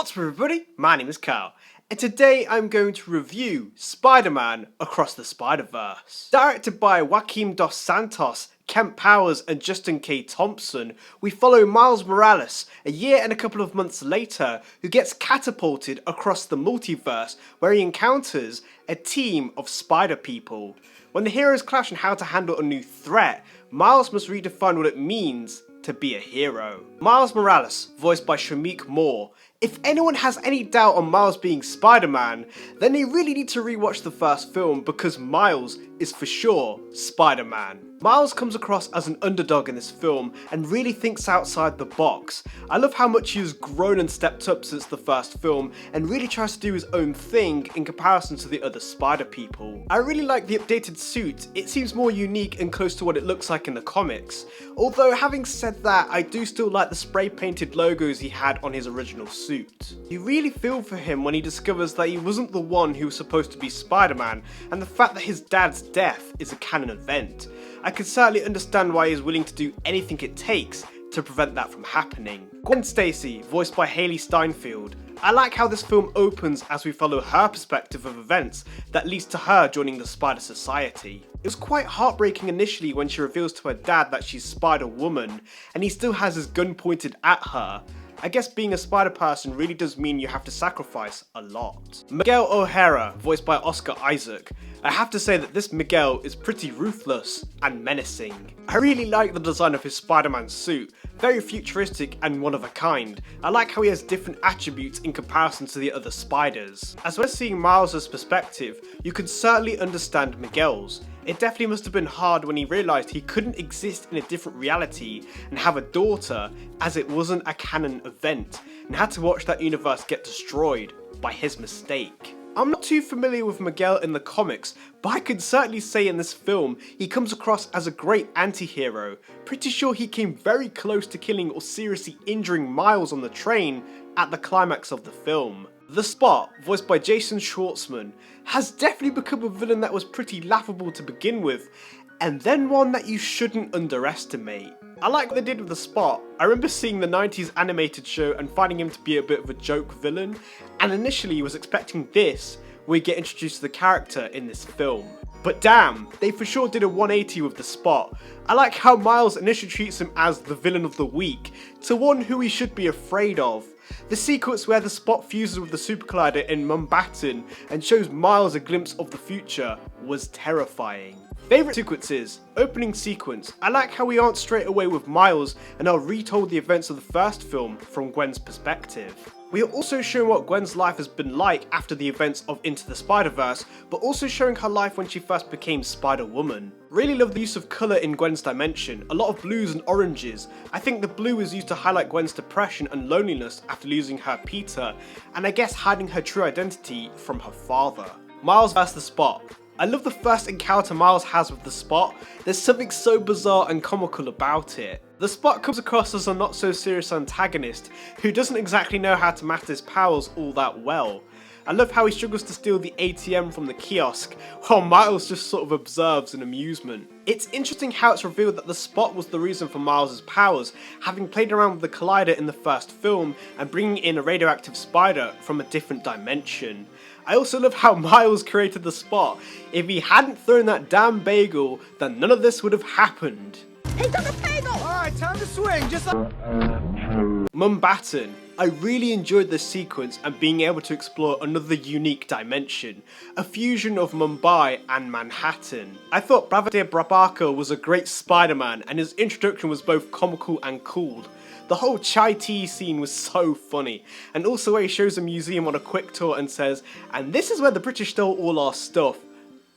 What's up everybody, my name is Kyle, and today I'm going to review Spider-Man Across the Spiderverse. Directed by Joaquim dos Santos, Kent Powers and Justin K. Thompson, we follow Miles Morales, a year and a couple of months later, who gets catapulted across the multiverse where he encounters a team of spider people. When the heroes clash on how to handle a new threat, Miles must redefine what it means to be a hero. Miles Morales, voiced by Shameik Moore. If anyone has any doubt on Miles being Spider-Man, then they really need to rewatch the first film because Miles is for sure Spider-Man. Miles comes across as an underdog in this film and really thinks outside the box. I love how much he has grown and stepped up since the first film and really tries to do his own thing in comparison to the other spider people. I really like the updated suit, it seems more unique and close to what it looks like in the comics. Although having said that, I do still like the spray painted logos he had on his original suit. You really feel for him when he discovers that he wasn't the one who was supposed to be Spider-Man and the fact that his dad's death is a canon event. I can certainly understand why he's willing to do anything it takes to prevent that from happening. Gwen Stacy, voiced by Hailee Steinfeld. I like how this film opens as we follow her perspective of events that leads to her joining the Spider Society. It was quite heartbreaking initially when she reveals to her dad that she's Spider-Woman and he still has his gun pointed at her. I guess being a spider person really does mean you have to sacrifice a lot. Miguel O'Hara, voiced by Oscar Isaac. I have to say that this Miguel is pretty ruthless and menacing. I really like the design of his Spider-Man suit, very futuristic and one of a kind. I like how he has different attributes in comparison to the other spiders. As well as seeing Miles' perspective, you can certainly understand Miguel's. It definitely must have been hard when he realised he couldn't exist in a different reality and have a daughter as it wasn't a canon event and had to watch that universe get destroyed by his mistake. I'm not too familiar with Miguel in the comics, but I can certainly say in this film he comes across as a great anti-hero. Pretty sure he came very close to killing or seriously injuring Miles on the train at the climax of the film. The Spot, voiced by Jason Schwartzman, has definitely become a villain that was pretty laughable to begin with, and then one that you shouldn't underestimate. I like what they did with The Spot. I remember seeing the 90s animated show and finding him to be a bit of a joke villain, and initially was expecting this, where we get introduced to the character in this film. But damn, they for sure did a 180 with The Spot. I like how Miles initially treats him as the villain of the week, to one who he should be afraid of. The sequence where The Spot fuses with the Super Collider in Mumbattan and shows Miles a glimpse of the future was terrifying. Favourite sequences. Opening sequence. I like how we aren't straight away with Miles and are retold the events of the first film from Gwen's perspective. We are also shown what Gwen's life has been like after the events of Into the Spider-Verse, but also showing her life when she first became Spider-Woman. Really love the use of colour in Gwen's dimension, a lot of blues and oranges. I think the blue is used to highlight Gwen's depression and loneliness after losing her Peter, and I guess hiding her true identity from her father. Miles vs. The Spot. I love the first encounter Miles has with the Spot. There's something so bizarre and comical about it. The Spot comes across as a not so serious antagonist who doesn't exactly know how to master his powers all that well. I love how he struggles to steal the ATM from the kiosk while Miles just sort of observes in amusement. It's interesting how it's revealed that the Spot was the reason for Miles' powers, having played around with the Collider in the first film and bringing in a radioactive spider from a different dimension. I also love how Miles created the Spot. If he hadn't thrown that damn bagel, then none of this would have happened. He took a bagel! Alright, time to swing, just like... Mumbattan. I really enjoyed this sequence and being able to explore another unique dimension, a fusion of Mumbai and Manhattan. I thought Bravadir Brabaka was a great Spider-Man and his introduction was both comical and cool. The whole chai tea scene was so funny, and also where he shows a museum on a quick tour and says, "And this is where the British stole all our stuff,"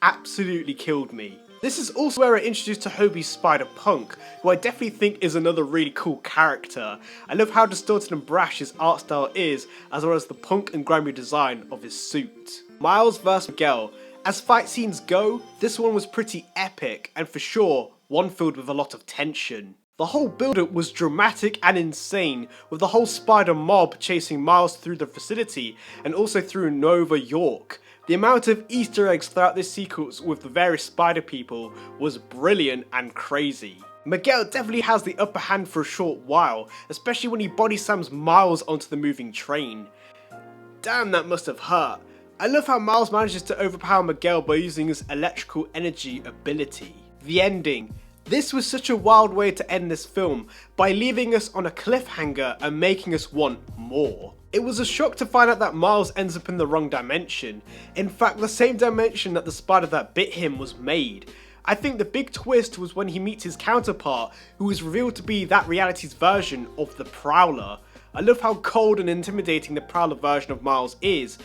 absolutely killed me. This is also where I introduced to Hobie Spider-Punk, who I definitely think is another really cool character. I love how distorted and brash his art style is, as well as the punk and grimy design of his suit. Miles vs. Miguel. As fight scenes go, this one was pretty epic, and for sure, one filled with a lot of tension. The whole build-up was dramatic and insane, with the whole spider mob chasing Miles through the facility, and also through Nova York. The amount of Easter eggs throughout this sequence with the various spider people was brilliant and crazy. Miguel definitely has the upper hand for a short while, especially when he body slams Miles onto the moving train. Damn, that must have hurt. I love how Miles manages to overpower Miguel by using his electrical energy ability. The ending. This was such a wild way to end this film, by leaving us on a cliffhanger and making us want more. It was a shock to find out that Miles ends up in the wrong dimension. In fact, the same dimension that the spider that bit him was made. I think the big twist was when he meets his counterpart, who is revealed to be that reality's version of the Prowler. I love how cold and intimidating the Prowler version of Miles is,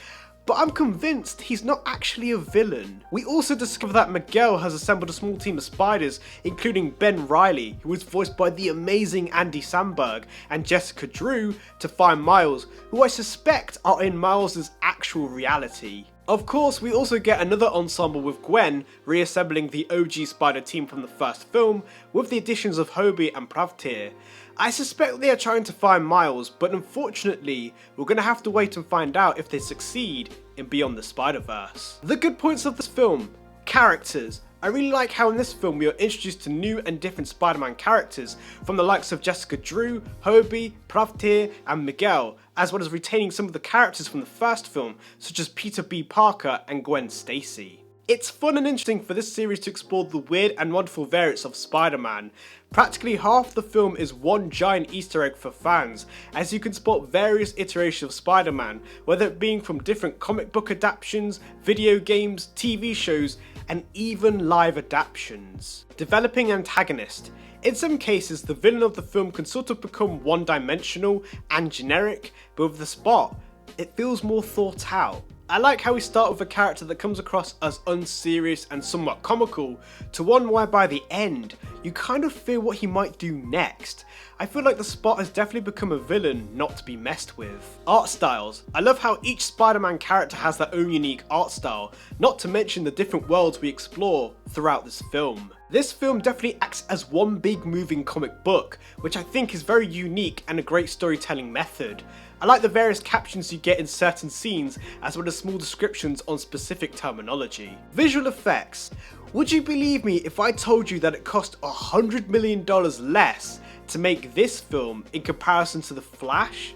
but I'm convinced he's not actually a villain. We also discover that Miguel has assembled a small team of spiders, including Ben Reilly, who was voiced by the amazing Andy Samberg, and Jessica Drew, to find Miles, who I suspect are in Miles' actual reality. Of course, we also get another ensemble with Gwen reassembling the OG Spider team from the first film, with the additions of Hobie and Pravtir. I suspect they are trying to find Miles, but unfortunately, we're going to have to wait and find out if they succeed in Beyond the Spider-Verse. The good points of this film: characters. I really like how in this film we are introduced to new and different Spider-Man characters, from the likes of Jessica Drew, Hobie, Pravtir and Miguel, as well as retaining some of the characters from the first film, such as Peter B. Parker and Gwen Stacy. It's fun and interesting for this series to explore the weird and wonderful variants of Spider-Man. Practically half the film is one giant Easter egg for fans, as you can spot various iterations of Spider-Man, whether it being from different comic book adaptations, video games, TV shows, and even live adaptations. Developing antagonist. In some cases, the villain of the film can sort of become one-dimensional and generic, but with the Spot, it feels more thought out. I like how we start with a character that comes across as unserious and somewhat comical, to one where by the end, you kind of feel what he might do next. I feel like the Spot has definitely become a villain not to be messed with. Art styles. I love how each Spider-Man character has their own unique art style, not to mention the different worlds we explore throughout this film. This film definitely acts as one big moving comic book, which I think is very unique and a great storytelling method. I like the various captions you get in certain scenes, as well as small descriptions on specific terminology. Visual effects. Would you believe me if I told you that it cost $100 million less to make this film in comparison to The Flash?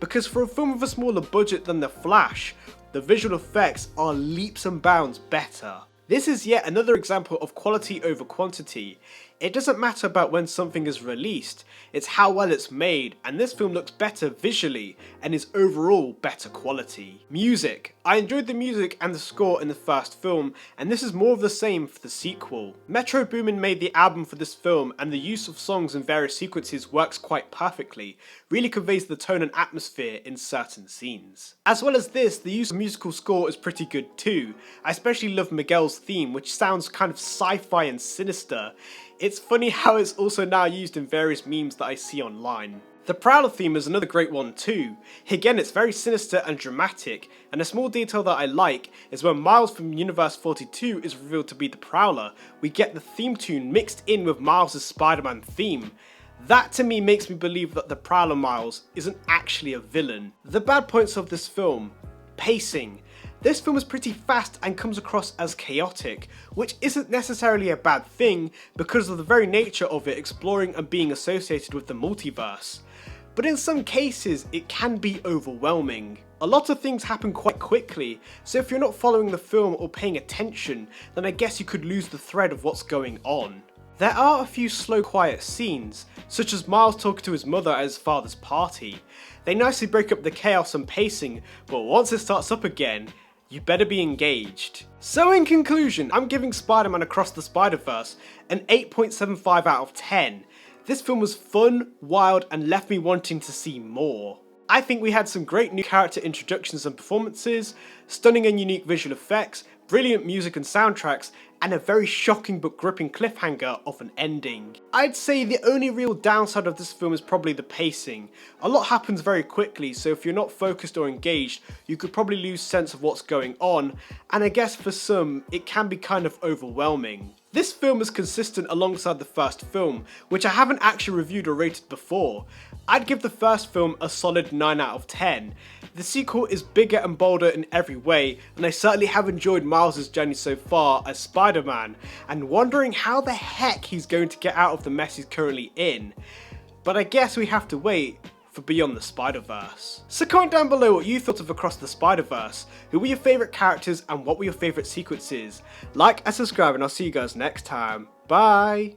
Because for a film with a smaller budget than The Flash, the visual effects are leaps and bounds better. This is yet another example of quality over quantity. It doesn't matter about when something is released, it's how well it's made, and this film looks better visually and is overall better quality. Music. I enjoyed the music and the score in the first film, and this is more of the same for the sequel. Metro Boomin made the album for this film, and the use of songs in various sequences works quite perfectly, really conveys the tone and atmosphere in certain scenes. As well as this, the use of musical score is pretty good too. I especially love Miguel's theme, which sounds kind of sci-fi and sinister. It's funny how it's also now used in various memes that I see online. The Prowler theme is another great one too. Again, it's very sinister and dramatic, and a small detail that I like is when Miles from Universe 42 is revealed to be the Prowler, we get the theme tune mixed in with Miles' Spider-Man theme. That to me makes me believe that the Prowler Miles isn't actually a villain. The bad points of this film. Pacing. This film is pretty fast and comes across as chaotic, which isn't necessarily a bad thing because of the very nature of it exploring and being associated with the multiverse. But in some cases, it can be overwhelming. A lot of things happen quite quickly, so if you're not following the film or paying attention, then I guess you could lose the thread of what's going on. There are a few slow quiet scenes, such as Miles talking to his mother at his father's party. They nicely break up the chaos and pacing, but once it starts up again, you better be engaged. So in conclusion, I'm giving Spider-Man Across the Spiderverse an 8.75 out of 10. This film was fun, wild, and left me wanting to see more. I think we had some great new character introductions and performances, stunning and unique visual effects, brilliant music and soundtracks, and a very shocking but gripping cliffhanger of an ending. I'd say the only real downside of this film is probably the pacing. A lot happens very quickly, so if you're not focused or engaged, you could probably lose sense of what's going on, and I guess for some, it can be kind of overwhelming. This film is consistent alongside the first film, which I haven't actually reviewed or rated before. I'd give the first film a solid 9 out of 10. The sequel is bigger and bolder in every way, and I certainly have enjoyed Miles' journey so far as Spider-Man, and wondering how the heck he's going to get out of the mess he's currently in. But I guess we have to wait for Beyond the Spider-Verse. So comment down below what you thought of Across the Spider-Verse, who were your favourite characters and what were your favourite sequences. Like and subscribe and I'll see you guys next time. Bye!